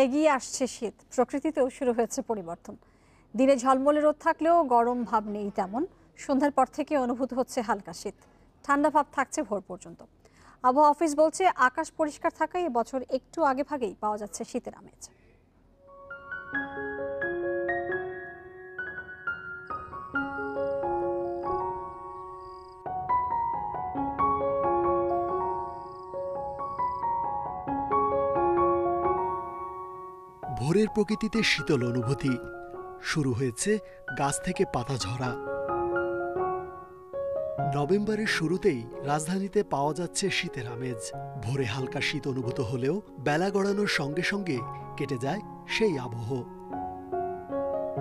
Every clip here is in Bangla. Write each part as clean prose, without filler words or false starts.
এগিয়ে আসছে শীত, প্রকৃতিতেও শুরু হয়েছে পরিবর্তন। দিনে ঝলমলে রোদ থাকলেও গরম ভাব নেই তেমন। সন্ধ্যার পর থেকে অনুভূত হচ্ছে হালকা শীত, ঠান্ডা ভাব থাকছে ভোর পর্যন্ত। আবহাওয়া অফিস বলছে আকাশ পরিষ্কার থাকায় এবছর একটু আগে ভাগেই পাওয়া যাচ্ছে শীতের আমেজ। ভোরের প্রকৃতিতে শীতল অনুভূতি শুরু হয়েছে, গাছ থেকে পাতা ঝরা। নভেম্বরের শুরুতেই রাজধানীতে পাওয়া যাচ্ছে শীতের আমেজ। ভোরে হালকা শীত অনুভূত হলেও বেলা গড়ানোর সঙ্গে সঙ্গে কেটে যায় সেই আবহ।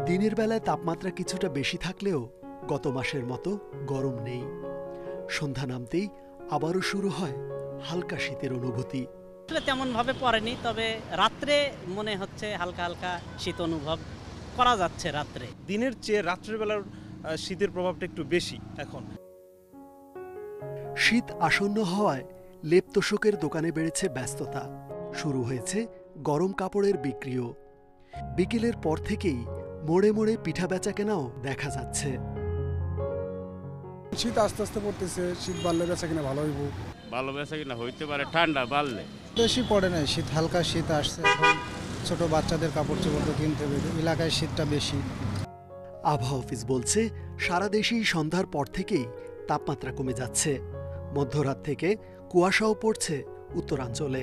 দিনের বেলায় তাপমাত্রা কিছুটা বেশি থাকলেও গত মাসের মতো গরম নেই। সন্ধ্যা নামতেই আবারও শুরু হয় হালকা শীতের অনুভূতি। তেমন ভাবে পড়েনি, তবে রাত্রে মনে হচ্ছে হালকা হালকা শীত অনুভব করা যাচ্ছে। রাত্রে দিনের চেয়ে রাত্রের বেলার শীতের প্রভাবটা একটু বেশি এখন। শীত আসন্ন হওয়ায় লেপ তোশকের দোকানে বেড়েছে ব্যস্ততা। শুরু হয়েছে গরম কাপড়ের বিক্রিও। বিকেলের পর থেকেই মোড়ে মোড়ে পিঠা বেচা কেনাও দেখা যাচ্ছে। শীত আস্তে আস্তে পড়তেছে, শীত বাড়লে বেচা কিনা ভালো হইব। ভালো বেচা কিনা হইতে পারে ঠান্ডা বাড়লে। বেশি পড়ে নাই, শীত হালকা শীত আসছে। এখন ছোট বাচ্চাদের কাপড় চোপড় তো কিনতে হবে, এলাকায় শীতটা বেশি। আবহাওয়া অফিস বলছে সারা দেশেই সন্ধ্যার পর থেকেই তাপমাত্রা কমে যাচ্ছে। মধ্যরাত থেকে কুয়াশাও পড়ছে উত্তরাঞ্চলে।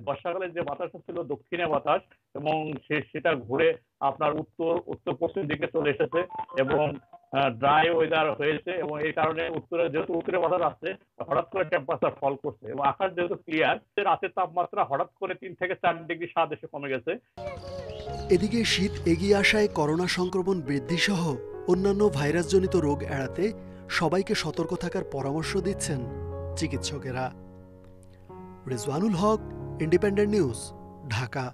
বর্ষাকালের যে বাতাসটা ছিল দক্ষিণে বাতাস, এবং সেটা ঘুরে আপনার উত্তর পশ্চিম দিকে চলে এসেছে এবং ড্রাই ওয়েদার হয়েছে, এবং এই কারণে যেহেতু উত্তরে বাতাস আসছে, হঠাৎ করে টেম্পারেচার ফল করছে এবং আকাশ যেহেতু ক্লিয়ার, রাতের তাপমাত্রা হঠাৎ করে 3 থেকে 4 ডিগ্রি স্বাদ এসে কমে গেছে। এদিকে শীত এগিয়ে আসায় করোনা সংক্রমণ বৃদ্ধি সহ অন্যান্য ভাইরাসজনিত রোগ এড়াতে সবাইকে সতর্ক থাকার পরামর্শ দিচ্ছেন চিকিৎসকেরা। রিজওয়ানুল হক, ইন্ডিপেন্ডেন্ট নিউজ, ঢাকা।